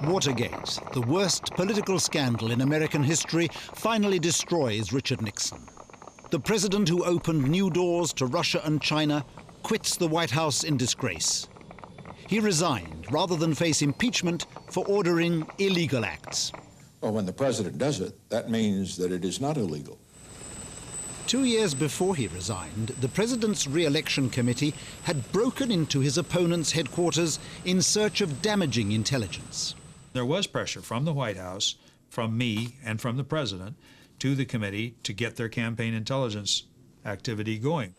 Watergate, the worst political scandal in American history, finally destroys Richard Nixon. The president who opened new doors to Russia and China quits the White House in disgrace. He resigned rather than face impeachment for ordering illegal acts. Well, when the president does it, that means that it is not illegal. 2 years before he resigned, the president's re-election committee had broken into his opponent's headquarters in search of damaging intelligence. There was pressure from the White House, from me, and from the president to the committee to get their campaign intelligence activity going.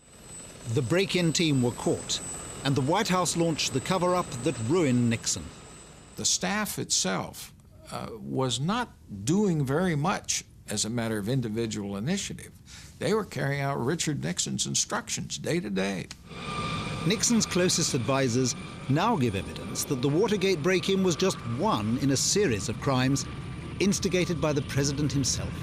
The break-in team were caught, and the White House launched the cover-up that ruined Nixon. The staff itself was not doing very much as a matter of individual initiative. They were carrying out Richard Nixon's instructions day to day. Nixon's closest advisors now give evidence that the Watergate break-in was just one in a series of crimes instigated by the president himself.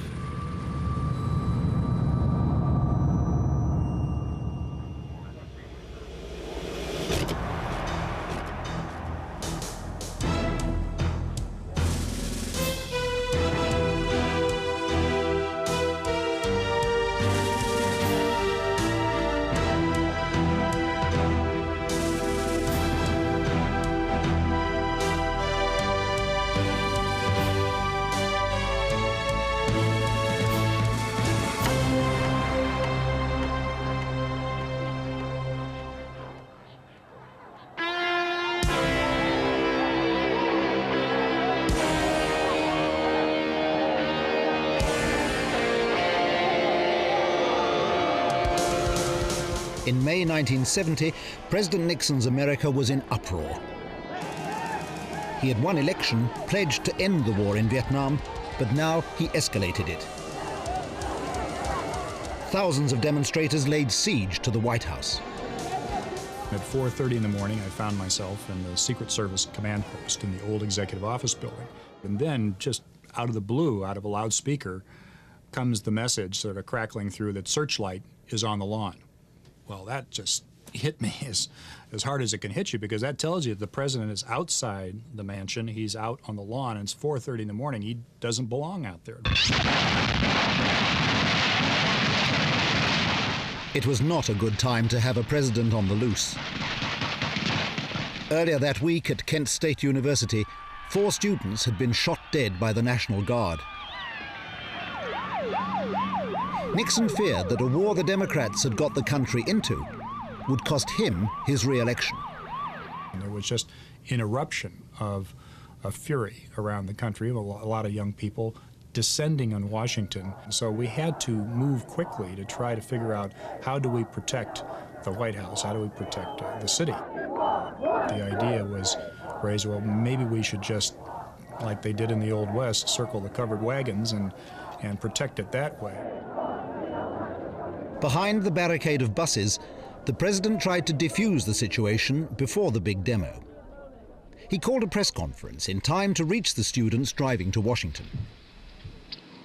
In May 1970, President Nixon's America was in uproar. He had won election, pledged to end the war in Vietnam, but now he escalated it. Thousands of demonstrators laid siege to the White House. At 4:30 in the morning, I found myself in the Secret Service command post in the old executive office building. And then, just out of the blue, out of a loudspeaker, comes the message sort of crackling through that Searchlight is on the lawn. Well, that just hit me as hard as it can hit you, because that tells you the president is outside the mansion, he's out on the lawn, and it's 4:30 in the morning. He doesn't belong out there. It was not a good time to have a president on the loose. Earlier that week at Kent State University, 4 students had been shot dead by the National Guard. Nixon feared that a war the Democrats had got the country into would cost him his re-election. There was just an eruption of fury around the country, a lot of young people descending on Washington. So we had to move quickly to try to figure out, how do we protect the White House? How do we protect the city? The idea was raised, well, maybe we should just, like they did in the Old West, circle the covered wagons and protect it that way. Behind the barricade of buses, the president tried to defuse the situation before the big demo. He called a press conference in time to reach the students driving to Washington.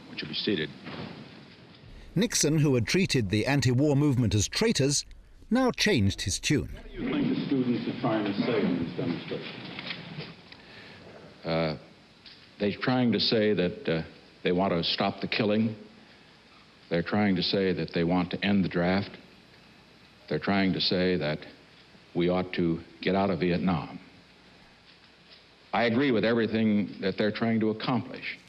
Would you be seated? Nixon, who had treated the anti-war movement as traitors, now changed his tune. What do you think the students are trying to say in this demonstration? They're trying to say that they want to stop the killing. They're trying to say that they want to end the draft. They're trying to say that we ought to get out of Vietnam. I agree with everything that they're trying to accomplish.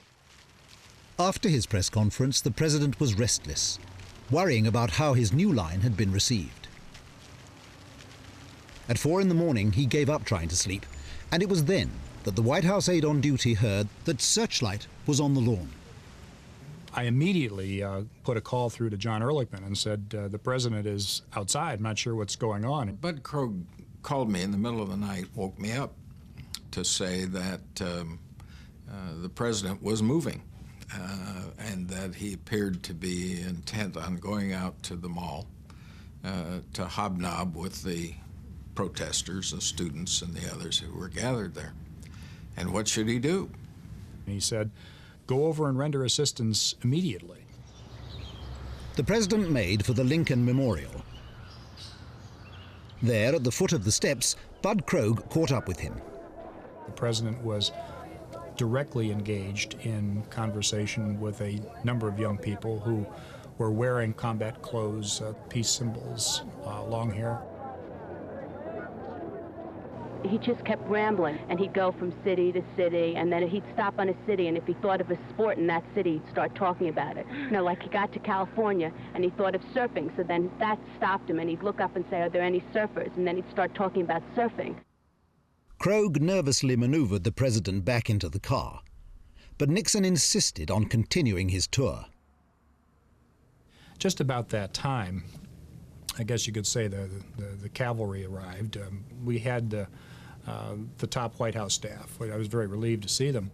After his press conference, the president was restless, worrying about how his new line had been received. At 4 in the morning, he gave up trying to sleep, and it was then that the White House aide on duty heard that Searchlight was on the lawn. I immediately put a call through to John Ehrlichman and said, the president is outside, I'm not sure what's going on. Bud Krogh called me in the middle of the night, woke me up to say that the president was moving and that he appeared to be intent on going out to the mall to hobnob with the protesters, the students, and the others who were gathered there. And what should he do? He said, go over and render assistance immediately. The president made for the Lincoln Memorial. There, at the foot of the steps, Bud Krogh caught up with him. The president was directly engaged in conversation with a number of young people who were wearing combat clothes, peace symbols, long hair. He just kept rambling, and he'd go from city to city, and then he'd stop on a city, and if he thought of a sport in that city, he'd start talking about it. You know, like he got to California, and he thought of surfing, so then that stopped him, and he'd look up and say, are there any surfers? And then he'd start talking about surfing. Krogh nervously maneuvered the president back into the car, but Nixon insisted on continuing his tour. Just about that time, I guess you could say the cavalry arrived. We had the top White House staff. I was very relieved to see them.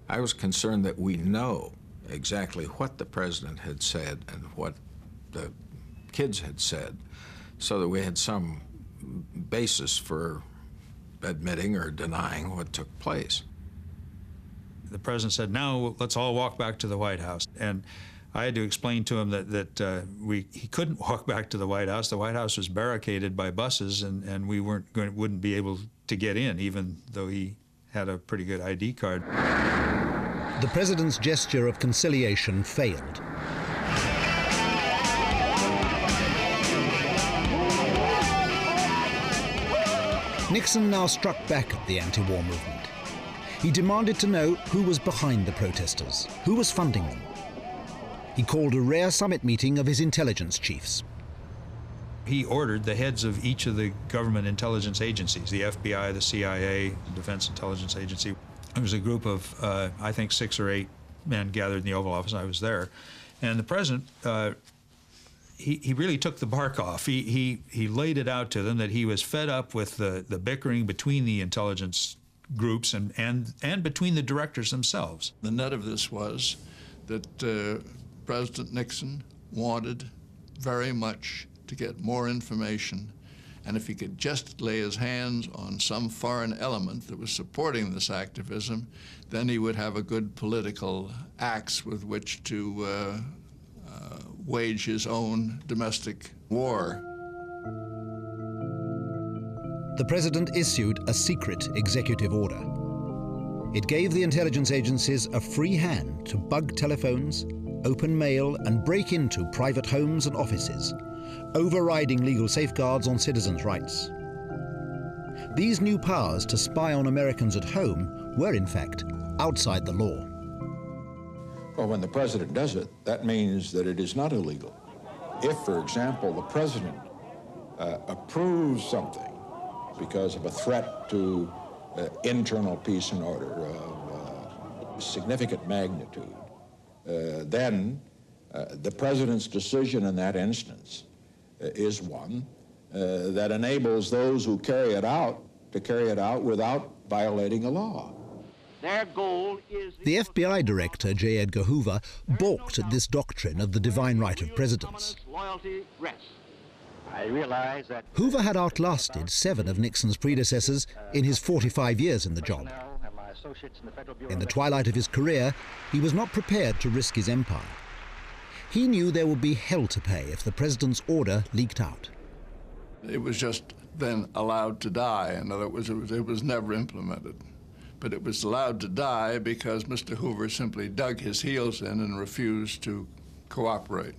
I was concerned that we know exactly what the president had said and what the kids had said, so that we had some basis for admitting or denying what took place. The president said, now let's all walk back to the White House. And I had to explain to him that he couldn't walk back to the White House. The White House was barricaded by buses, and we wouldn't be able to get in, even though he had a pretty good ID card. The president's gesture of conciliation failed. Nixon now struck back at the anti-war movement. He demanded to know who was behind the protesters, who was funding them. He called a rare summit meeting of his intelligence chiefs. He ordered the heads of each of the government intelligence agencies, the FBI, the CIA, the Defense Intelligence Agency. There was a group of, I think, 6 or 8 men gathered in the Oval Office. I was there. And the president, he really took the bark off. He laid it out to them that he was fed up with the bickering between the intelligence groups and between the directors themselves. The net of this was that President Nixon wanted very much to get more information, and if he could just lay his hands on some foreign element that was supporting this activism, then he would have a good political axe with which to wage his own domestic war. The president issued a secret executive order. It gave the intelligence agencies a free hand to bug telephones, open mail, and break into private homes and offices, overriding legal safeguards on citizens' rights. These new powers to spy on Americans at home were, in fact, outside the law. Well, when the president does it, that means that it is not illegal. If, for example, the president approves something because of a threat to internal peace and order of significant magnitude, then the president's decision in that instance is one that enables those who carry it out to carry it out without violating a law. Their goal is the FBI director, J. Edgar Hoover, balked at this doctrine of the divine right of presidents. loyalty rests. I realize that Hoover had outlasted 7 of Nixon's predecessors in his 45 years in the job. In the twilight of his career, he was not prepared to risk his empire. He knew there would be hell to pay if the president's order leaked out. It was just then allowed to die. In other words, it was never implemented. But it was allowed to die because Mr. Hoover simply dug his heels in and refused to cooperate.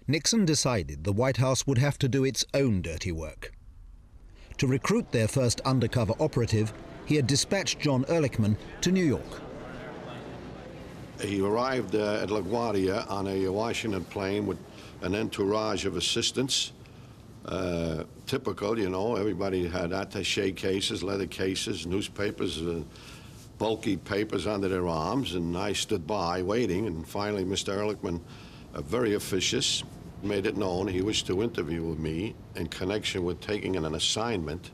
Nixon decided the White House would have to do its own dirty work. To recruit their first undercover operative, he had dispatched John Ehrlichman to New York. He arrived at LaGuardia on a Washington plane with an entourage of assistants. Typical, you know, everybody had attaché cases, leather cases, newspapers, bulky papers under their arms, and I stood by waiting, and finally Mr. Ehrlichman, very officious, made it known he wished to interview with me in connection with taking an assignment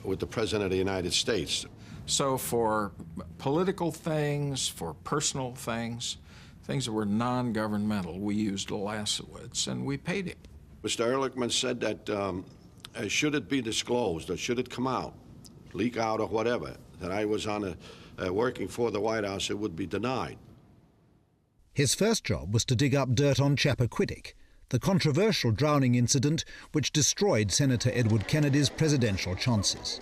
with the President of the United States. So for political things, for personal things, things that were non-governmental, we used Lasowitz, and we paid him. Mr. Ehrlichman said that should it be disclosed or should it come out, leak out or whatever, that I was on working for the White House, it would be denied. His first job was to dig up dirt on Chappaquiddick, the controversial drowning incident which destroyed Senator Edward Kennedy's presidential chances.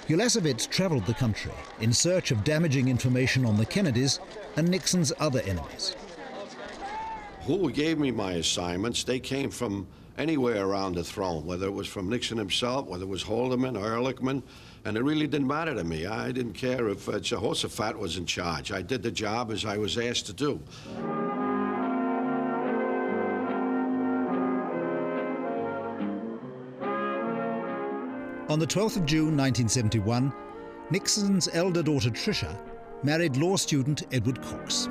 Ulasewicz traveled the country in search of damaging information on the Kennedys and Nixon's other enemies. Who gave me my assignments, they came from anywhere around the throne, whether it was from Nixon himself, whether it was Haldeman or Ehrlichman, and it really didn't matter to me. I didn't care if Jehoshaphat was in charge. I did the job as I was asked to do. On the 12th of June 1971, Nixon's elder daughter Tricia married law student Edward Cox.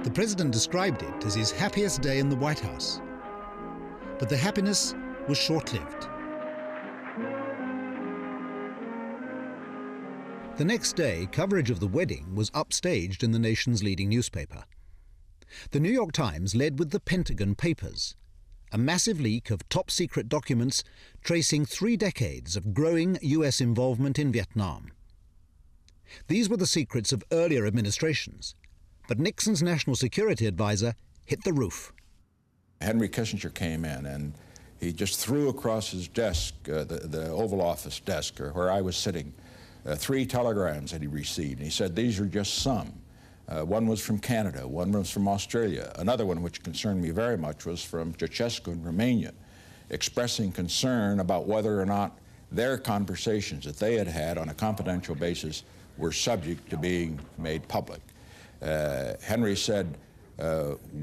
The president described it as his happiest day in the White House. But the happiness was short-lived. The next day, coverage of the wedding was upstaged in the nation's leading newspaper. The New York Times led with the Pentagon Papers, a massive leak of top-secret documents tracing 3 decades of growing U.S. involvement in Vietnam. These were the secrets of earlier administrations, but Nixon's national security advisor hit the roof. Henry Kissinger came in and he just threw across his desk, the Oval Office desk, or where I was sitting, 3 telegrams that he received. And he said, these are just some. One was from Canada, one was from Australia. Another one, which concerned me very much, was from Ceausescu in Romania, expressing concern about whether or not their conversations that they had had on a confidential basis were subject to being made public. Henry said,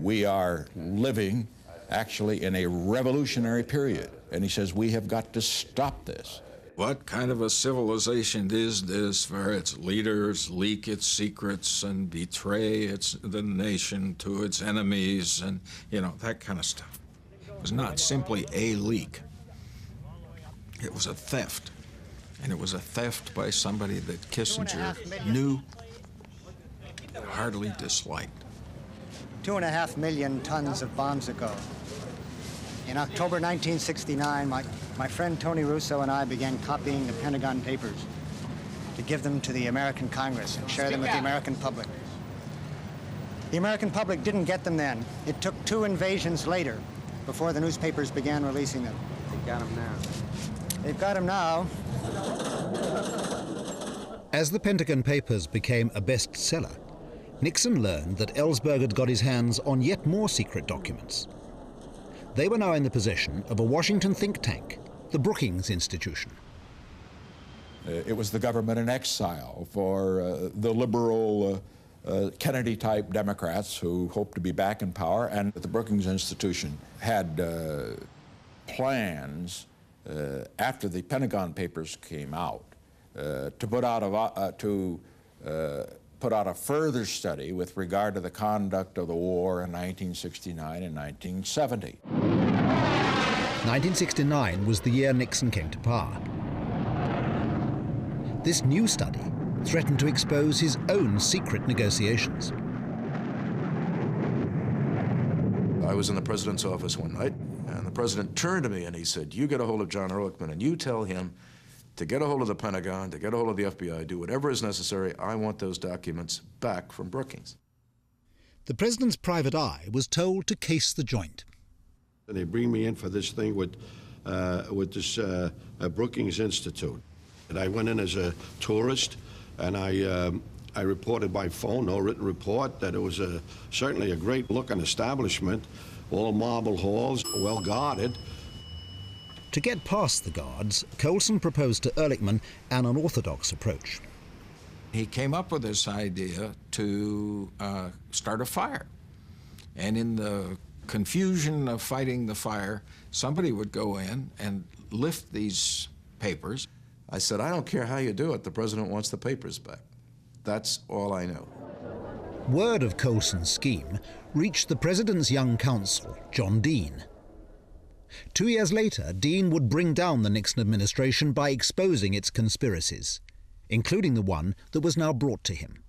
we are living actually in a revolutionary period. And he says, we have got to stop this. What kind of a civilization is this where its leaders leak its secrets and betray the nation to its enemies and, you know, that kind of stuff? It was not simply a leak. It was a theft. And it was a theft by somebody that Kissinger knew and heartily disliked. 2.5 million tons of bombs ago. In October 1969, my friend Tony Russo and I began copying the Pentagon Papers to give them to the American Congress and share them with the American public. The American public didn't get them then. It took 2 invasions later before the newspapers began releasing them. They've got them now. They've got them now. As the Pentagon Papers became a bestseller, Nixon learned that Ellsberg had got his hands on yet more secret documents. They were now in the possession of a Washington think tank, the Brookings Institution. It was the government in exile for the liberal Kennedy-type Democrats who hoped to be back in power, and the Brookings Institution had plans after the Pentagon Papers came out to put out a further study with regard to the conduct of the war in 1969 and 1970. 1969 was the year Nixon came to power. This new study threatened to expose his own secret negotiations. I was in the president's office one night, and the president turned to me and he said, you get a hold of John Ehrlichman and you tell him to get a hold of the Pentagon, to get a hold of the FBI, do whatever is necessary. I want those documents back from Brookings. The president's private eye was told to case the joint. And they bring me in for this thing with this Brookings Institute. And I went in as a tourist, and I reported by phone, no written report, that it was certainly a great-looking establishment, all marble halls, well guarded. To get past the guards, Colson proposed to Ehrlichman an unorthodox approach. He came up with this idea to start a fire. And in the confusion of fighting the fire, somebody would go in and lift these papers. I said, I don't care how you do it. The president wants the papers back. That's all I know. Word of Colson's scheme reached the president's young counsel, John Dean. 2 years later, Dean would bring down the Nixon administration by exposing its conspiracies, including the one that was now brought to him.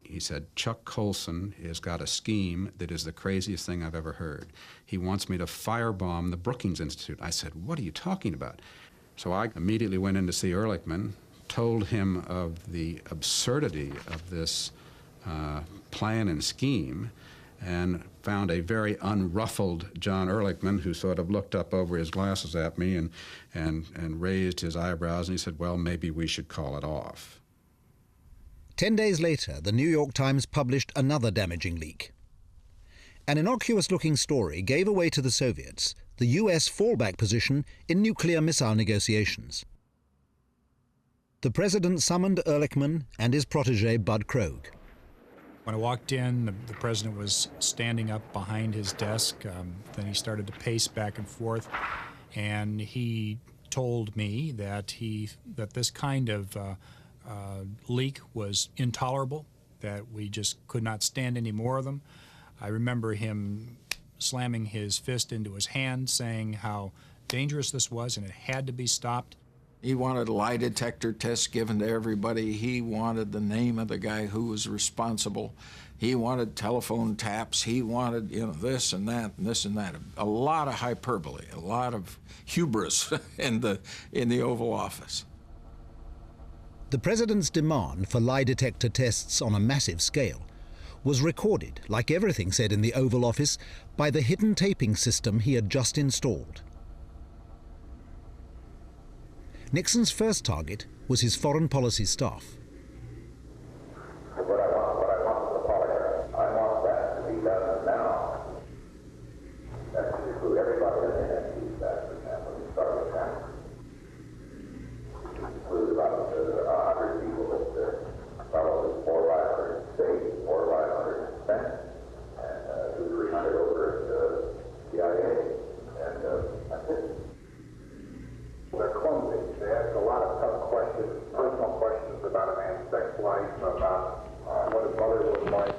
He said, Chuck Colson has got a scheme that is the craziest thing I've ever heard. He wants me to firebomb the Brookings Institute. I said, what are you talking about? So I immediately went in to see Ehrlichman, told him of the absurdity of this plan and scheme, and found a very unruffled John Ehrlichman who sort of looked up over his glasses at me and raised his eyebrows, and he said, well, maybe we should call it off. 10 days later, the New York Times published another damaging leak. An innocuous-looking story gave away to the Soviets the US fallback position in nuclear missile negotiations. The president summoned Ehrlichman and his protege, Bud Krogh. When I walked in, the president was standing up behind his desk. Then he started to pace back and forth, and he told me that this kind of leak was intolerable, that we just could not stand any more of them. I remember him slamming his fist into his hand, saying how dangerous this was and it had to be stopped. He wanted lie detector tests given to everybody. He wanted the name of the guy who was responsible. He wanted telephone taps. He wanted, this and that and this and that. A lot of hyperbole, a lot of hubris in the Oval Office. The president's demand for lie detector tests on a massive scale was recorded, like everything said in the Oval Office, by the hidden taping system he had just installed. Nixon's first target was his foreign policy staff. What I want the polygraph. I want that to be done now. That should include everybody in the NSC staff, for example. You start with that. Include about 100 people that follow this 400 in state, 400 in Senate, and 200-300 over at CIA. And that's it. They're clumsy. They ask a lot of tough questions, personal questions about a man's sex life, about what his mother was like.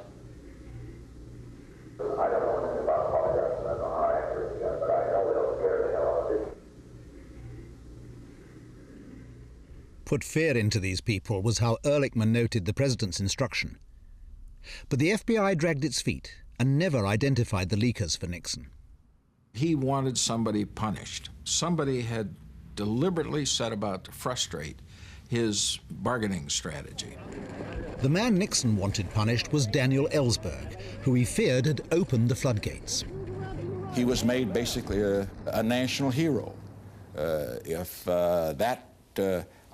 I don't know anything about polygraphs, and I don't know how accurate they are, but I know they'll scare the hell out of it. Put fear into these people was how Ehrlichman noted the president's instruction. But the FBI dragged its feet and never identified the leakers for Nixon. He wanted somebody punished. Somebody had deliberately set about to frustrate his bargaining strategy. The man Nixon wanted punished was Daniel Ellsberg, who he feared had opened the floodgates. He was made basically a national hero. If that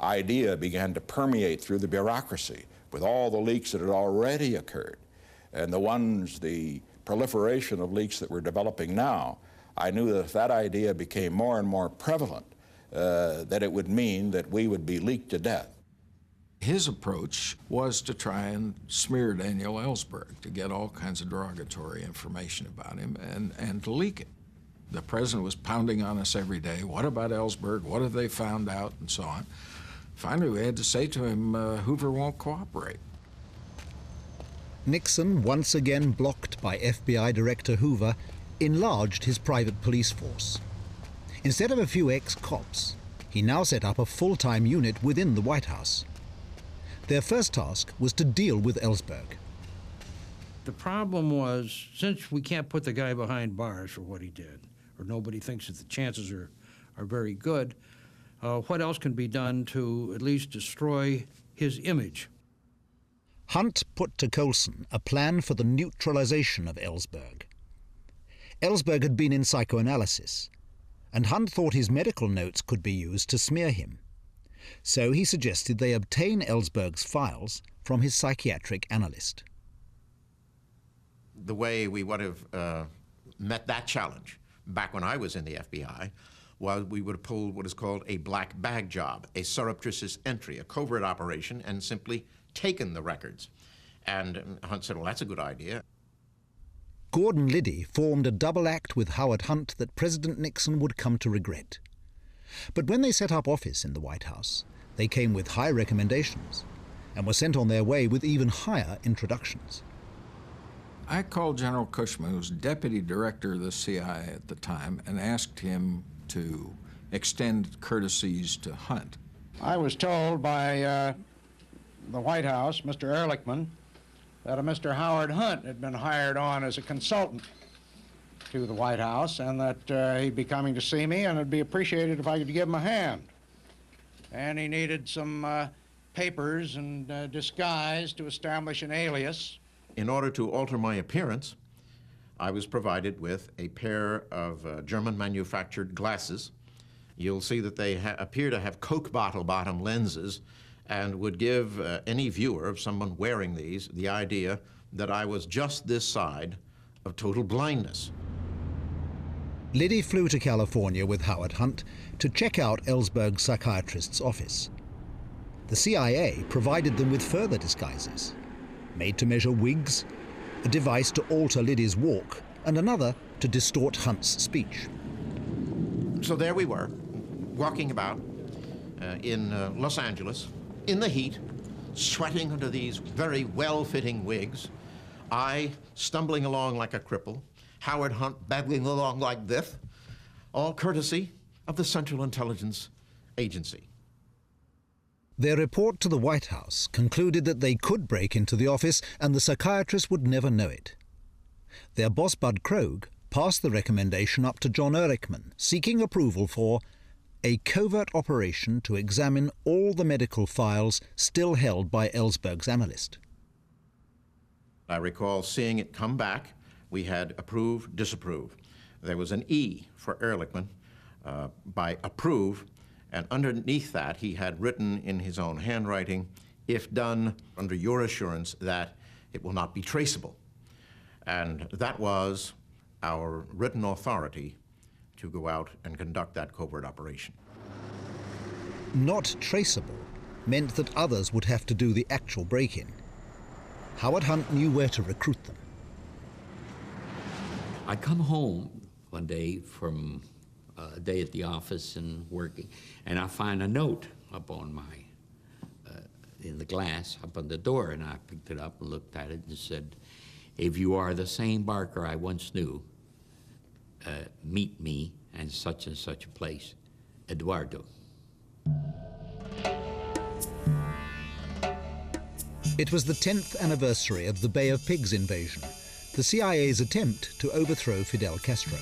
idea began to permeate through the bureaucracy with all the leaks that had already occurred and the proliferation of leaks that were developing now, I knew that if that idea became more and more prevalent, that it would mean that we would be leaked to death. His approach was to try and smear Daniel Ellsberg, to get all kinds of derogatory information about him and to leak it. The president was pounding on us every day. What about Ellsberg? What have they found out? And so on. Finally, we had to say to him, Hoover won't cooperate. Nixon, once again blocked by FBI Director Hoover, enlarged his private police force. Instead of a few ex-cops, he now set up a full-time unit within the White House. Their first task was to deal with Ellsberg. The problem was, since we can't put the guy behind bars for what he did, or nobody thinks that the chances are very good, what else can be done to at least destroy his image? Hunt put to Colson a plan for the neutralization of Ellsberg. Ellsberg had been in psychoanalysis, and Hunt thought his medical notes could be used to smear him. So he suggested they obtain Ellsberg's files from his psychiatric analyst. The way we would have met that challenge back when I was in the FBI was we would have pulled what is called a black bag job, a surreptitious entry, a covert operation, and simply taken the records. And Hunt said, well, that's a good idea. Gordon Liddy formed a double act with Howard Hunt that President Nixon would come to regret. But when they set up office in the White House, they came with high recommendations and were sent on their way with even higher introductions. I called General Cushman, who was deputy director of the CIA at the time, and asked him to extend courtesies to Hunt. I was told by the White House, Mr. Ehrlichman, that a Mr. Howard Hunt had been hired on as a consultant to the White House, and that he'd be coming to see me, and it'd be appreciated if I could give him a hand. And he needed some papers and disguise to establish an alias. In order to alter my appearance, I was provided with a pair of German-manufactured glasses. You'll see that they appear to have Coke bottle bottom lenses and would give any viewer of someone wearing these the idea that I was just this side of total blindness. Liddy flew to California with Howard Hunt to check out Ellsberg's psychiatrist's office. The CIA provided them with further disguises, made to measure wigs, a device to alter Liddy's walk, and another to distort Hunt's speech. So there we were, walking about in Los Angeles, in the heat, sweating under these very well-fitting wigs, I stumbling along like a cripple, Howard Hunt babbling along like this, all courtesy of the Central Intelligence Agency. Their report to the White House concluded that they could break into the office and the psychiatrist would never know it. Their boss, Bud Krogh, passed the recommendation up to John Ehrlichman, seeking approval for a covert operation to examine all the medical files still held by Ellsberg's analyst. I recall seeing it come back. We had approve, disapprove. There was an E for Ehrlichman by approve, and underneath that he had written in his own handwriting, if done under your assurance that it will not be traceable. And that was our written authority to go out and conduct that covert operation. Not traceable meant that others would have to do the actual break-in. Howard Hunt knew where to recruit them. I come home one day from a day at the office and working, and I find a note up on my, in the glass, up on the door, and I picked it up and looked at it and said, if you are the same Barker I once knew, meet me in such and such a place, Eduardo. It was the 10th anniversary of the Bay of Pigs invasion, the CIA's attempt to overthrow Fidel Castro.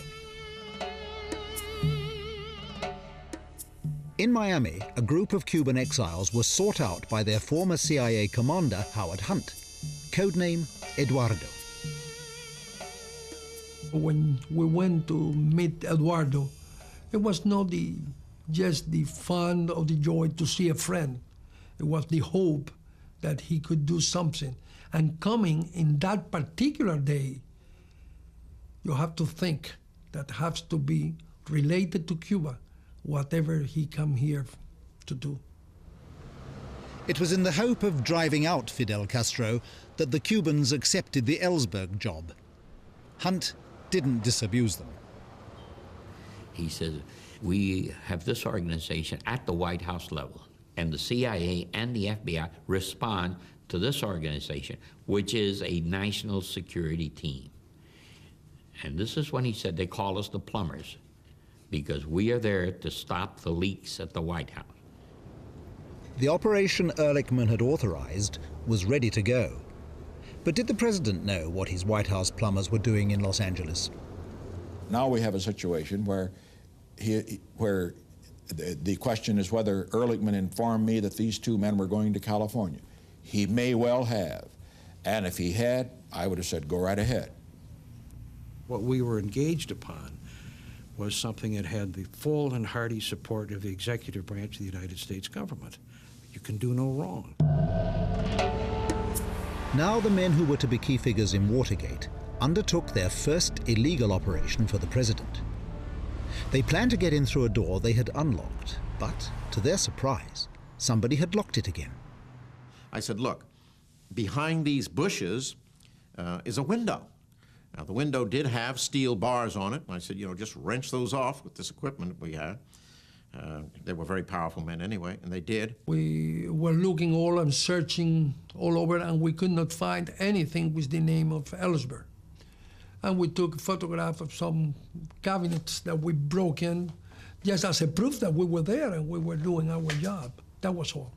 In Miami, a group of Cuban exiles were sought out by their former CIA commander, Howard Hunt, codename Eduardo. When we went to meet Eduardo, it was not just the fun or the joy to see a friend. It was the hope that he could do something. And coming in that particular day, you have to think that has to be related to Cuba, whatever he come here to do. It was in the hope of driving out Fidel Castro that the Cubans accepted the Ellsberg job. Hunt didn't disabuse them. He says, we have this organization at the White House level, and the CIA and the FBI respond to this organization, which is a national security team. And this is when he said they call us the plumbers, because we are there to stop the leaks at the White House. The operation Ehrlichman had authorized was ready to go. But did the president know what his White House plumbers were doing in Los Angeles? Now we have a situation where the question is whether Ehrlichman informed me that these two men were going to California. He may well have. And if he had, I would have said, go right ahead. What we were engaged upon was something that had the full and hearty support of the executive branch of the United States government. You can do no wrong. Now the men who were to be key figures in Watergate undertook their first illegal operation for the president. They planned to get in through a door they had unlocked, but to their surprise, somebody had locked it again. I said, look, behind these bushes is a window. Now, the window did have steel bars on it. And I said, you know, just wrench those off with this equipment we had. They were very powerful men anyway, and they did. We were looking all and searching all over, and we could not find anything with the name of Ellsberg. And we took a photograph of some cabinets that we broke in, just as a proof that we were there and we were doing our job. That was all.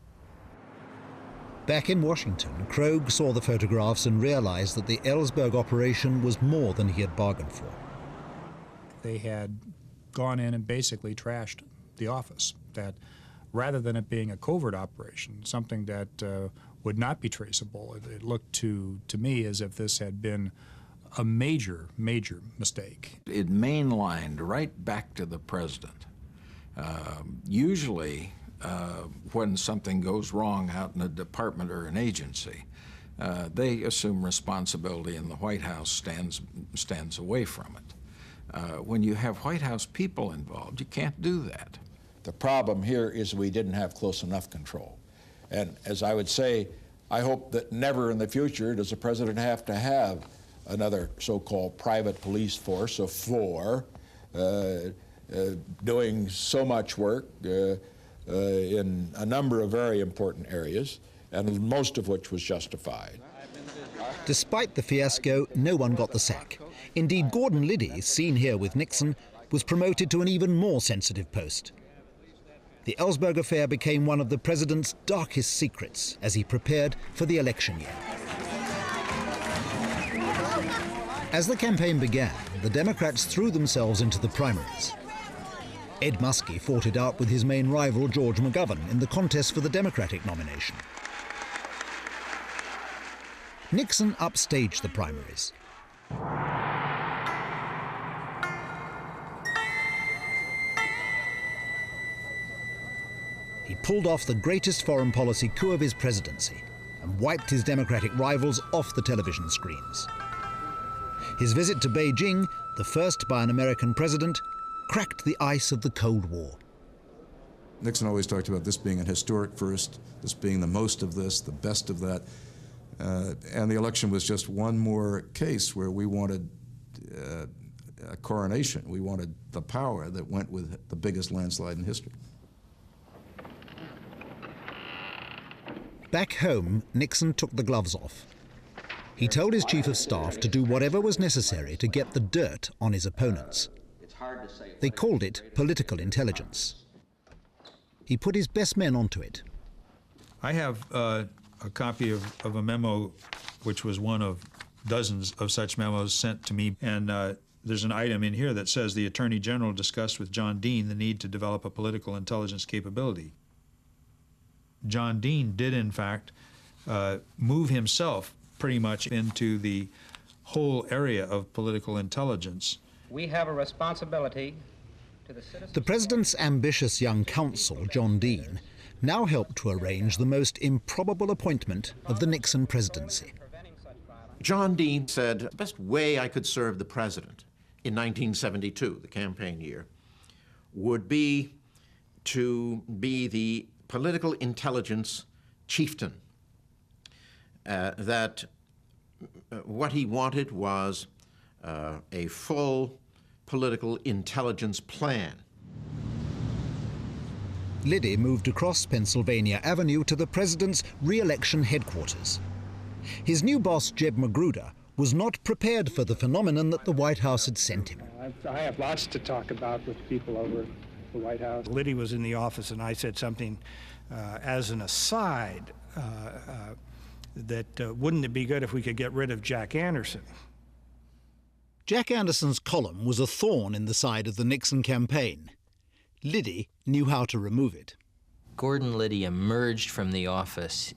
Back in Washington, Krogh saw the photographs and realized that the Ellsberg operation was more than he had bargained for. They had gone in and basically trashed the office, that rather than it being a covert operation, something that would not be traceable, it looked to me as if this had been a major, major mistake. It mainlined right back to the president. Usually, when something goes wrong out in a department or an agency, they assume responsibility and the White House stands away from it. When you have White House people involved, you can't do that. The problem here is we didn't have close enough control. And as I would say, I hope that never in the future does the president have to have another so-called private police force of 4 doing so much work in a number of very important areas, and most of which was justified. Despite the fiasco, no one got the sack. Indeed, Gordon Liddy, seen here with Nixon, was promoted to an even more sensitive post. The Ellsberg affair became one of the president's darkest secrets as he prepared for the election year. As the campaign began, the Democrats threw themselves into the primaries. Ed Muskie fought it out with his main rival, George McGovern, in the contest for the Democratic nomination. Nixon upstaged the primaries. He pulled off the greatest foreign policy coup of his presidency and wiped his Democratic rivals off the television screens. His visit to Beijing, the first by an American president, cracked the ice of the Cold War. Nixon always talked about this being an historic first, this being the most of this, the best of that. And the election was just one more case where we wanted a coronation. We wanted the power that went with the biggest landslide in history. Back home, Nixon took the gloves off. He told his chief of staff to do whatever was necessary to get the dirt on his opponents. They called it political intelligence. He put his best men onto it. I have a copy of a memo, which was one of dozens of such memos sent to me, and there's an item in here that says the Attorney General discussed with John Dean the need to develop a political intelligence capability. John Dean did, in fact, move himself pretty much into the whole area of political intelligence. We have a responsibility to the citizens. The president's ambitious young counsel, John Dean, now helped to arrange the most improbable appointment of the Nixon presidency. John Dean said, the best way I could serve the president in 1972, the campaign year, would be to be the political intelligence chieftain. That what he wanted was a full political intelligence plan. Liddy moved across Pennsylvania Avenue to the president's re-election headquarters. His new boss, Jeb Magruder, was not prepared for the phenomenon that the White House had sent him. I have lots to talk about with people over at the White House. Liddy was in the office and I said something as an aside that wouldn't it be good if we could get rid of Jack Anderson? Jack Anderson's column was a thorn in the side of the Nixon campaign. Liddy knew how to remove it. Gordon Liddy emerged from the office.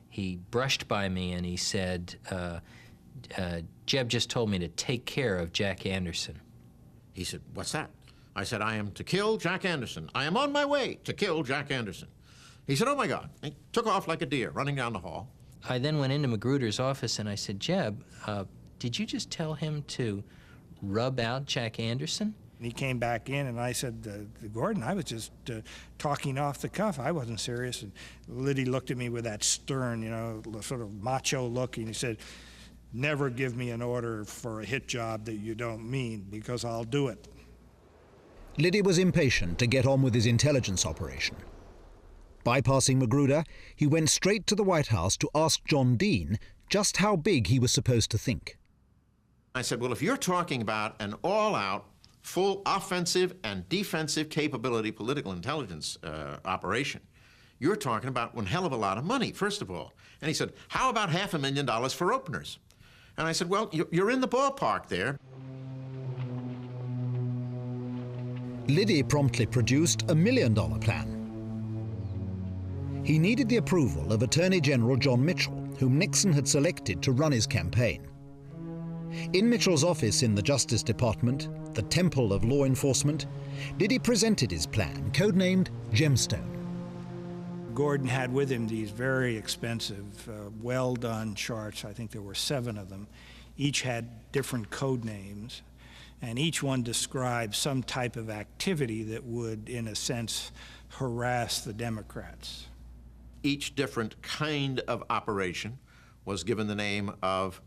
He brushed by me and he said, Jeb just told me to take care of Jack Anderson. He said, what's that? I said, I am to kill Jack Anderson. I am on my way to kill Jack Anderson. He said, oh my God. He took off like a deer, running down the hall. I then went into Magruder's office and I said, Jeb, did you just tell him to rub out Jack Anderson? He came back in and I said, Gordon, I was just talking off the cuff. I wasn't serious. And Liddy looked at me with that stern, sort of macho look, and he said, never give me an order for a hit job that you don't mean, because I'll do it. Liddy was impatient to get on with his intelligence operation. Bypassing Magruder, he went straight to the White House to ask John Dean just how big he was supposed to think. I said, well, if you're talking about an all-out, full offensive and defensive capability political intelligence operation, you're talking about one hell of a lot of money, first of all. And he said, how about $500,000 for openers? And I said, well, you're in the ballpark there. Liddy promptly produced a $1 million plan. He needed the approval of Attorney General John Mitchell, whom Nixon had selected to run his campaign. In Mitchell's office in the Justice Department, the temple of law enforcement, Liddy presented his plan, codenamed Gemstone. Gordon had with him these very expensive, well-done charts. I think there were 7 of them. Each had different code names, and each one described some type of activity that would, in a sense, harass the Democrats. Each different kind of operation was given the name of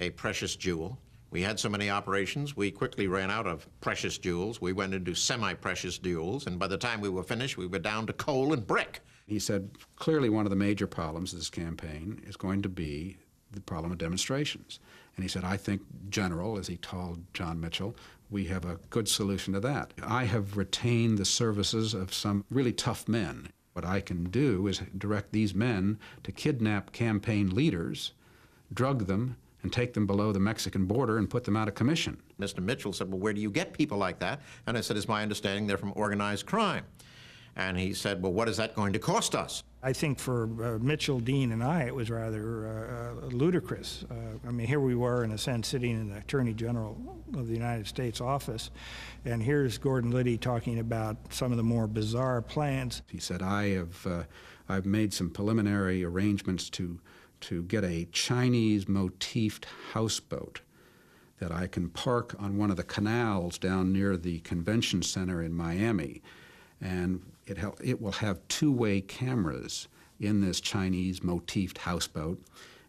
a precious jewel. We had so many operations, we quickly ran out of precious jewels. We went into semi-precious jewels, and by the time we were finished, we were down to coal and brick. He said, clearly one of the major problems of this campaign is going to be the problem of demonstrations. And he said, I think, General, as he told John Mitchell, we have a good solution to that. I have retained the services of some really tough men. What I can do is direct these men to kidnap campaign leaders, drug them, and take them below the Mexican border and put them out of commission. Mr. Mitchell said, well, where do you get people like that? And I said, it's my understanding they're from organized crime. And he said, well, what is that going to cost us? I think for Mitchell, Dean, and I, it was rather ludicrous. I mean, here we were, in a sense, sitting in the Attorney General of the United States office, and here's Gordon Liddy talking about some of the more bizarre plans. He said, I've made some preliminary arrangements to get a Chinese motifed houseboat that I can park on one of the canals down near the convention center in Miami. And it will have two-way cameras in this Chinese motifed houseboat,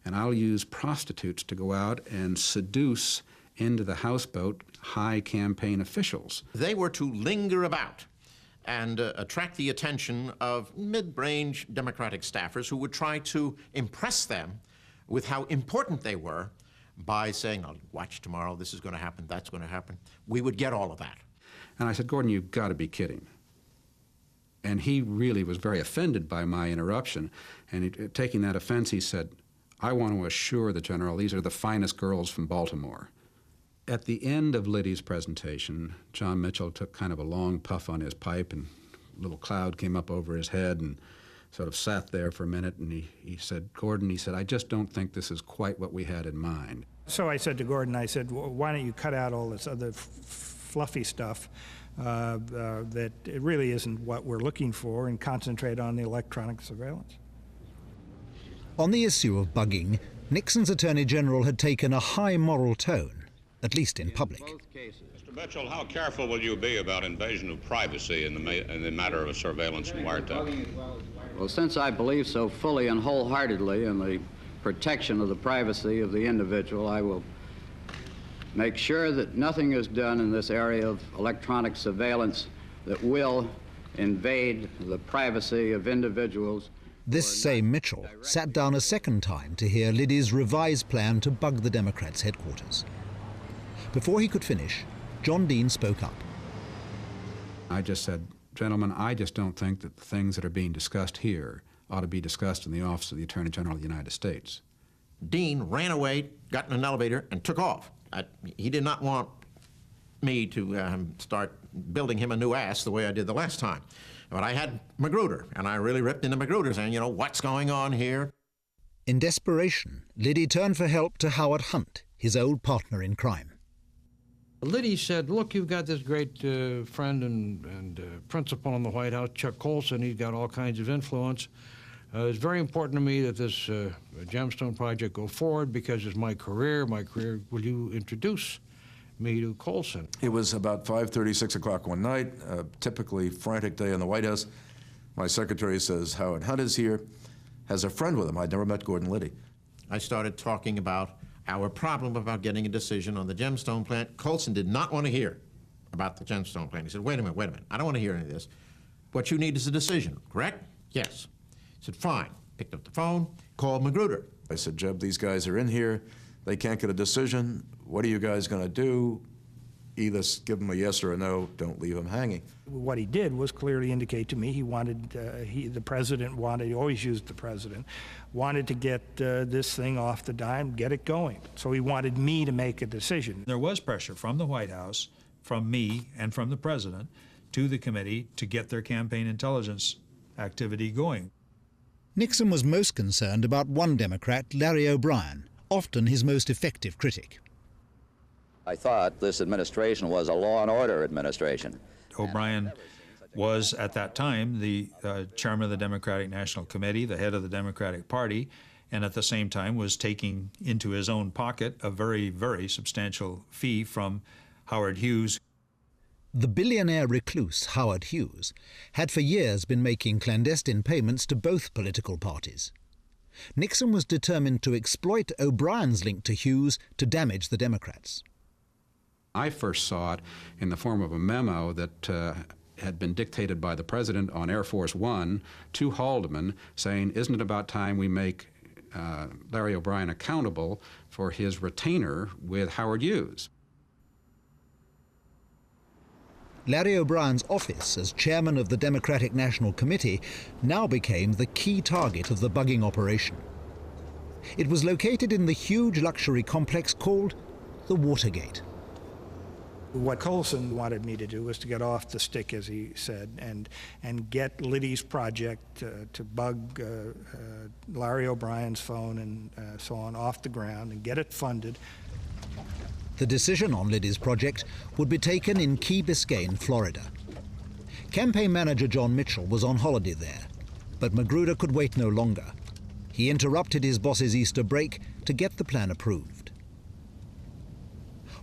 and I'll use prostitutes to go out and seduce into the houseboat high campaign officials. They were to linger about and attract the attention of mid-range Democratic staffers who would try to impress them with how important they were by saying, oh, watch tomorrow, this is going to happen, that's going to happen. We would get all of that. And I said, Gordon, you've got to be kidding. And he really was very offended by my interruption. And taking that offense, he said, I want to assure the General these are the finest girls from Baltimore. At the end of Liddy's presentation, John Mitchell took kind of a long puff on his pipe, and a little cloud came up over his head and sort of sat there for a minute, and he said, Gordon, he said, I just don't think this is quite what we had in mind. So I said to Gordon, I said, well, why don't you cut out all this other fluffy stuff that it really isn't what we're looking for, and concentrate on the electronic surveillance. On the issue of bugging, Nixon's Attorney General had taken a high moral tone, at least in public. Mr. Mitchell, how careful will you be about invasion of privacy in the matter of surveillance and wiretap? Well, since I believe so fully and wholeheartedly in the protection of the privacy of the individual, I will make sure that nothing is done in this area of electronic surveillance that will invade the privacy of individuals. This same Mitchell sat down a second time to hear Liddy's revised plan to bug the Democrats' headquarters. Before he could finish, John Dean spoke up. I just said, gentlemen, I just don't think that the things that are being discussed here ought to be discussed in the office of the Attorney General of the United States. Dean ran away, got in an elevator, and took off. He did not want me to start building him a new ass the way I did the last time. But I had Magruder, and I really ripped into Magruder, saying, you know, what's going on here? In desperation, Liddy turned for help to Howard Hunt, his old partner in crime. Liddy said, look, you've got this great friend and principal in the White House, Chuck Colson. He's got all kinds of influence. It's very important to me that this Gemstone project go forward because it's my career. Will you introduce me to Colson? It was about 5:30, 6 o'clock one night, a typically frantic day in the White House. My secretary says, Howard Hunt is here, has a friend with him. I'd never met Gordon Liddy. I started talking about our problem about getting a decision on the Gemstone plant. Colson did not want to hear about the Gemstone plant. He said, wait a minute, I don't want to hear any of this. What you need is a decision, correct? Yes. He said, fine. Picked up the phone, called Magruder. I said, Jeb, these guys are in here. They can't get a decision. What are you guys going to do? Either give them a yes or a no. Don't leave them hanging. What he did was clearly indicate to me he wanted, the president wanted, he always used the president, wanted to get this thing off the dime, get it going. So he wanted me to make a decision. There was pressure from the White House, from me, and from the president to the committee to get their campaign intelligence activity going. Nixon was most concerned about one Democrat, Larry O'Brien, often his most effective critic. I thought this administration was a law and order administration. O'Brien was, at that time, the chairman of the Democratic National Committee, the head of the Democratic Party, and at the same time was taking into his own pocket a very, very substantial fee from Howard Hughes. The billionaire recluse Howard Hughes had for years been making clandestine payments to both political parties. Nixon was determined to exploit O'Brien's link to Hughes to damage the Democrats. I first saw it in the form of a memo that had been dictated by the president on Air Force One to Haldeman, saying, isn't it about time we make Larry O'Brien accountable for his retainer with Howard Hughes? Larry O'Brien's office as chairman of the Democratic National Committee now became the key target of the bugging operation. It was located in the huge luxury complex called the Watergate. What Colson wanted me to do was to get off the stick, as he said, and get Liddy's project to bug Larry O'Brien's phone and so on off the ground and get it funded. The decision on Liddy's project would be taken in Key Biscayne, Florida. Campaign manager John Mitchell was on holiday there, but Magruder could wait no longer. He interrupted his boss's Easter break to get the plan approved.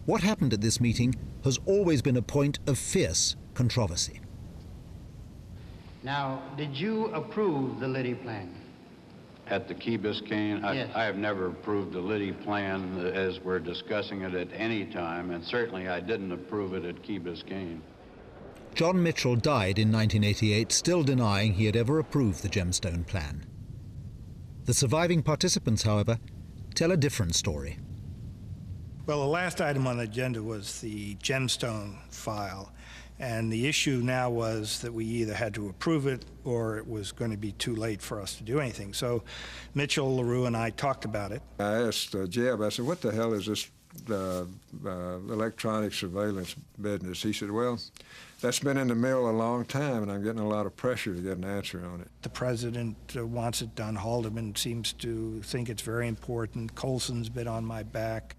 What happened at this meeting has always been a point of fierce controversy. Now, did you approve the Liddy plan? At the Key Biscayne, Yes. I have never approved the Liddy plan as we're discussing it at any time, and certainly I didn't approve it at Key Biscayne. John Mitchell died in 1988, still denying he had ever approved the Gemstone plan. The surviving participants, however, tell a different story. Well, the last item on the agenda was the Gemstone file, and the issue now was that we either had to approve it or it was going to be too late for us to do anything. So Mitchell, LaRue, and I talked about it. I asked Jeb, I said, what the hell is this electronic surveillance business? He said, well, that's been in the mill a long time, and I'm getting a lot of pressure to get an answer on it. The president wants it done. Haldeman seems to think it's very important. Colson's been on my back.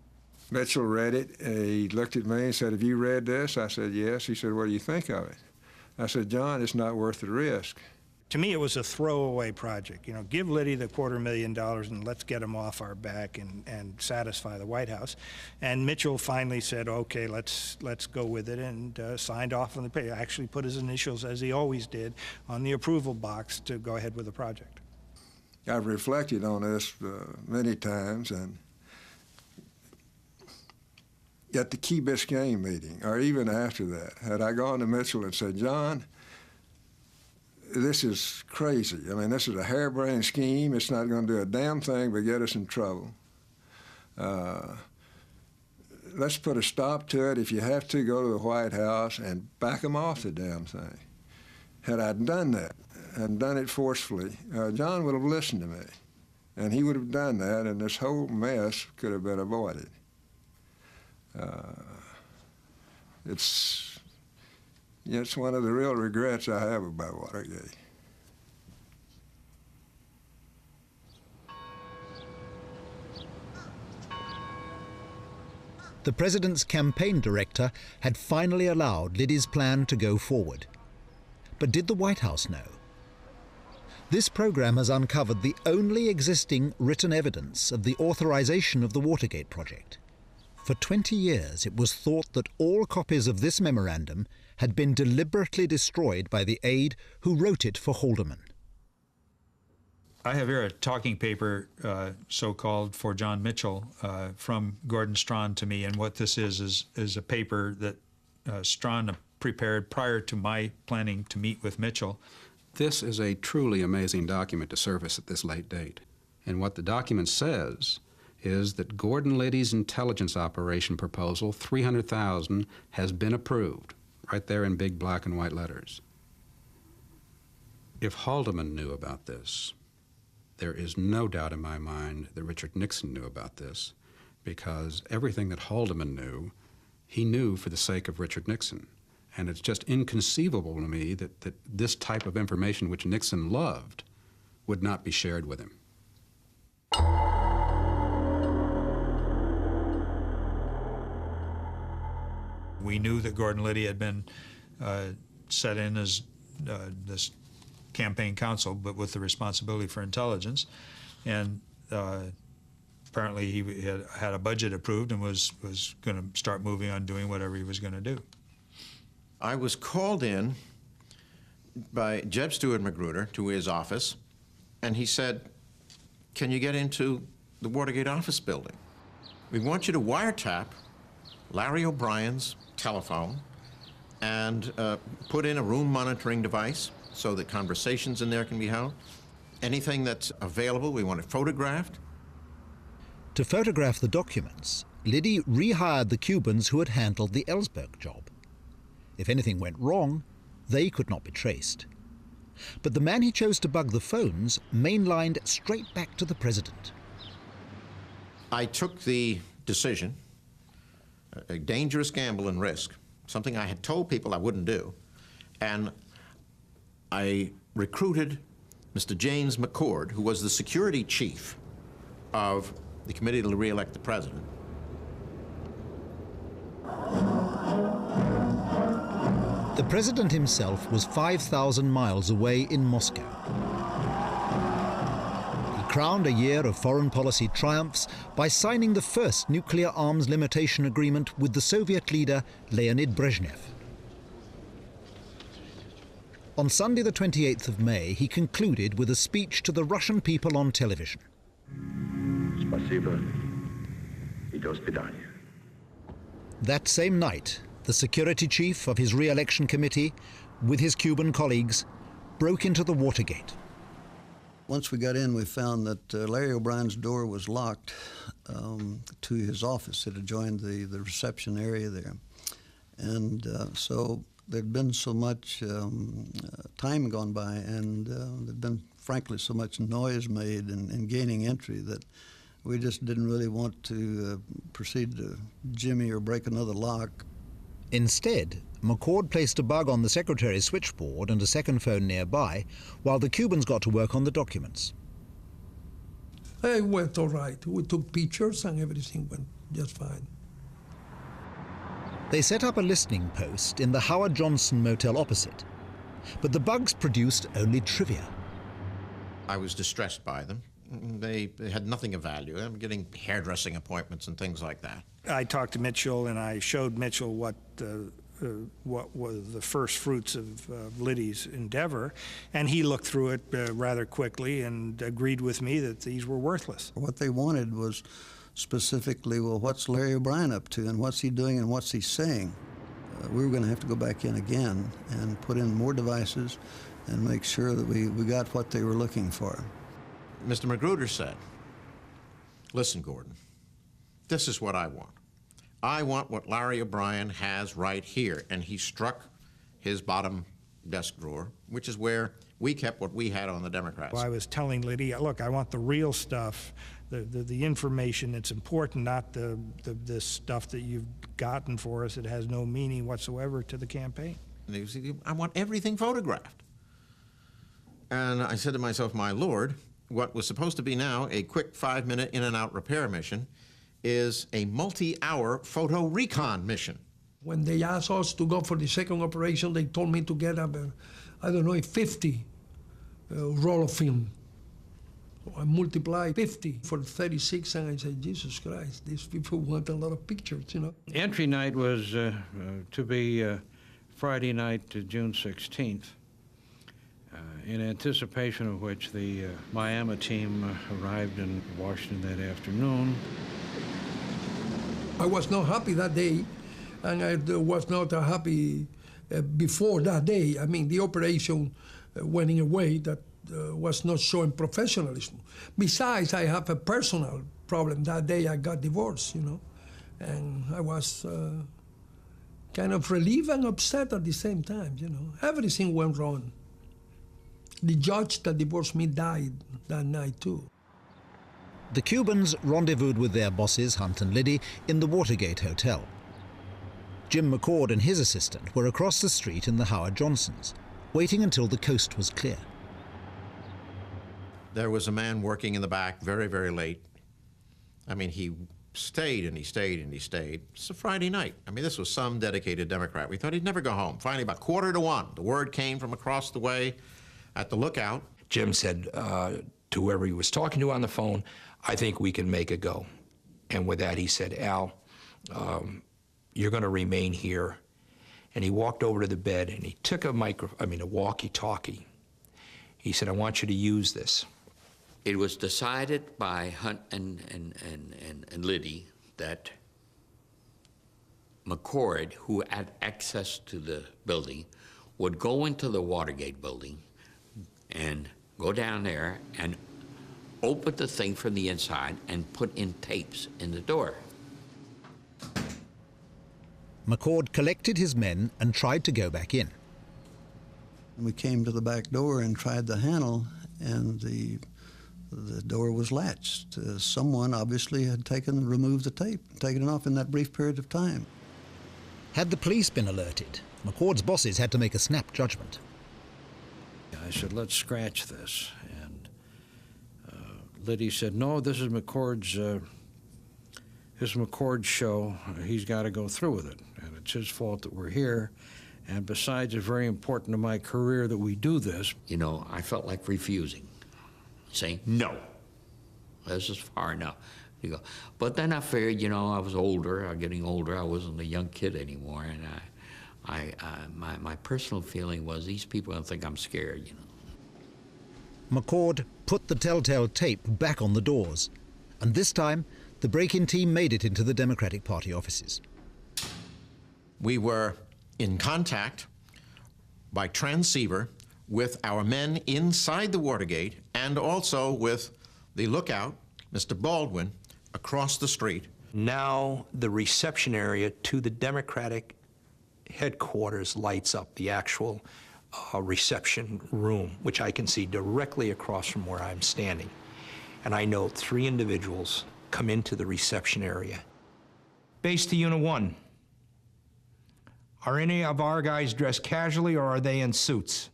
Mitchell read it. He looked at me and said, have you read this? I said, yes. He said, what do you think of it? I said, John, it's not worth the risk. To me, it was a throwaway project. You know, give Liddy the $250,000 and let's get him off our back and satisfy the White House. And Mitchell finally said, okay, let's go with it, and signed off on the paper. Actually put his initials, as he always did, on the approval box to go ahead with the project. I've reflected on this many times, and at the Key Biscayne meeting, or even after that, had I gone to Mitchell and said, John, this is crazy. I mean, this is a harebrained scheme. It's not going to do a damn thing but get us in trouble. Let's put a stop to it. If you have to, go to the White House and back them off the damn thing. Had I done that and done it forcefully, John would have listened to me. And he would have done that, and this whole mess could have been avoided. It's one of the real regrets I have about Watergate. The president's campaign director had finally allowed Liddy's plan to go forward. But did the White House know? This program has uncovered the only existing written evidence of the authorization of the Watergate project. For 20 years, it was thought that all copies of this memorandum had been deliberately destroyed by the aide who wrote it for Haldeman. I have here a talking paper, so-called, for John Mitchell from Gordon Strachan to me, and what this is a paper that Strachan prepared prior to my planning to meet with Mitchell. This is a truly amazing document to surface at this late date. And what the document says is that Gordon Liddy's intelligence operation proposal, $300,000, has been approved, right there in big black and white letters. If Haldeman knew about this, there is no doubt in my mind that Richard Nixon knew about this, because everything that Haldeman knew, he knew for the sake of Richard Nixon. And it's just inconceivable to me that this type of information, which Nixon loved, would not be shared with him. We knew that Gordon Liddy had been set in as this campaign counsel, but with the responsibility for intelligence. And apparently he had a budget approved and was going to start moving on doing whatever he was going to do. I was called in by Jeb Stuart Magruder to his office, and he said, "Can you get into the Watergate office building? We want you to wiretap Larry O'Brien's telephone and put in a room monitoring device so that conversations in there can be held. Anything that's available, we want it photographed." To photograph the documents, Liddy rehired the Cubans who had handled the Ellsberg job. If anything went wrong, they could not be traced. But the man he chose to bug the phones mainlined straight back to the president. I took the decision, a dangerous gamble and risk, something I had told people I wouldn't do, and I recruited Mr. James McCord, who was the security chief of the committee to re-elect the president. The president himself was 5,000 miles away in Moscow. He crowned a year of foreign policy triumphs by signing the first nuclear arms limitation agreement with the Soviet leader Leonid Brezhnev. On Sunday the 28th of May, he concluded with a speech to the Russian people on television. Спасибо и до свидания. That same night, the security chief of his re-election committee, with his Cuban colleagues, broke into the Watergate. Once we got in, we found that Larry O'Brien's door was locked to his office. It adjoined the reception area there. And so there'd been so much time gone by, and there'd been, frankly, so much noise made in gaining entry that we just didn't really want to proceed to jimmy or break another lock. Instead, McCord placed a bug on the secretary's switchboard and a second phone nearby, while the Cubans got to work on the documents. It went all right. We took pictures and everything went just fine. They set up a listening post in the Howard Johnson motel opposite, but the bugs produced only trivia. I was distressed by them. They had nothing of value. I'm getting hairdressing appointments and things like that. I talked to Mitchell, and I showed Mitchell what was the first fruits of Liddy's endeavor, and he looked through it rather quickly and agreed with me that these were worthless. What they wanted was specifically, well, what's Larry O'Brien up to, and what's he doing, and what's he saying? We were going to have to go back in again and put in more devices and make sure that we got what they were looking for. Mr. Magruder said, "Listen, Gordon, this is what I want. I want what Larry O'Brien has right here." And he struck his bottom desk drawer, which is where we kept what we had on the Democrats. Well, I was telling Liddy, look, I want the real stuff, the information that's important, not the stuff that you've gotten for us that has no meaning whatsoever to the campaign. And he said, "I want everything photographed." And I said to myself, my Lord, what was supposed to be now a quick 5-minute in-and-out repair mission is a multi-hour photo recon mission. When they asked us to go for the second operation, they told me to get up, I don't know, 50 roll of film. So I multiplied 50 for 36, and I said, Jesus Christ, these people want a lot of pictures, you know. Entry night was to be Friday night, June 16th. In anticipation of which the Miami team arrived in Washington that afternoon. I was not happy that day, and I was not happy before that day. I mean, the operation went in a way that was not showing professionalism. Besides, I have a personal problem. That day I got divorced, you know, and I was kind of relieved and upset at the same time, you know. Everything went wrong. The judge that divorced me died that night, too. The Cubans rendezvoused with their bosses, Hunt and Liddy, in the Watergate Hotel. Jim McCord and his assistant were across the street in the Howard Johnsons, waiting until the coast was clear. There was a man working in the back very, very late. I mean, he stayed and he stayed and he stayed. It's a Friday night. I mean, this was some dedicated Democrat. We thought he'd never go home. Finally, about 1:45, the word came from across the way at the lookout. Jim said to whoever he was talking to on the phone, "I think we can make a go." And with that, he said, "Al, you're going to remain here." And he walked over to the bed and he took a walkie-talkie. He said, "I want you to use this." It was decided by Hunt and Liddy that McCord, who had access to the building, would go into the Watergate building and go down there and open the thing from the inside and put in tapes in the door. McCord collected his men and tried to go back in. We came to the back door and tried the handle, and the door was latched. Someone obviously had removed the tape, taken it off in that brief period of time. Had the police been alerted, McCord's bosses had to make a snap judgment. I said, "Let's scratch this." And Liddy said, "No, this is McCord's show. He's got to go through with it. And it's his fault that we're here. And besides, it's very important to my career that we do this." You know, I felt like refusing, saying, "No, this is far enough." You go, but then I figured, you know, I was older. I'm getting older. I wasn't a young kid anymore, and my personal feeling was these people don't think I'm scared, you know. McCord put the telltale tape back on the doors, and this time the break-in team made it into the Democratic Party offices. We were in contact by transceiver with our men inside the Watergate and also with the lookout, Mr. Baldwin, across the street. Now the reception area to the Democratic headquarters lights up, the actual reception room, which I can see directly across from where I'm standing. And I know 3 individuals come into the reception area. Base to Unit 1. Are any of our guys dressed casually or are they in suits?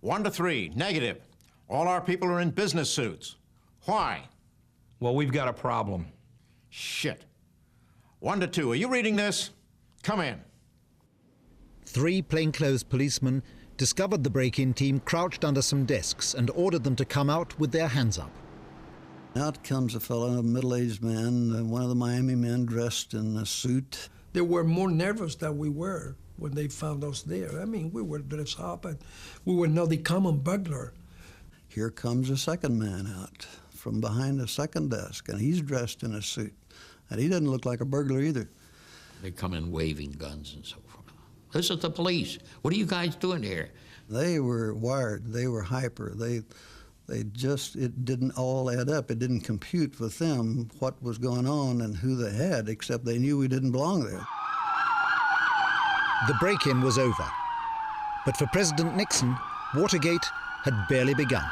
1 to 3, negative. All our people are in business suits. Why? Well, we've got a problem. Shit. 1 to 2, are you reading this? Come in. 3 plainclothes policemen discovered the break-in team crouched under some desks and ordered them to come out with their hands up. Out comes a fellow, a middle-aged man, one of the Miami men dressed in a suit. They were more nervous than we were when they found us there. I mean, we were dressed up, and we were not the common burglar. Here comes a second man out from behind the second desk, and he's dressed in a suit. And he doesn't look like a burglar either. They come in waving guns and so forth. This is the police. What are you guys doing here? They were wired. They were hyper. It didn't all add up. It didn't compute with them what was going on and who they had, except they knew we didn't belong there. The break-in was over. But for President Nixon, Watergate had barely begun.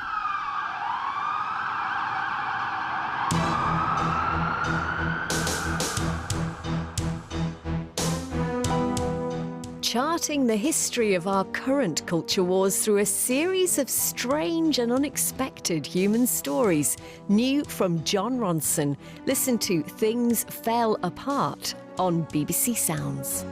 Charting the history of our current culture wars through a series of strange and unexpected human stories. New from John Ronson. Listen to Things Fell Apart on BBC Sounds.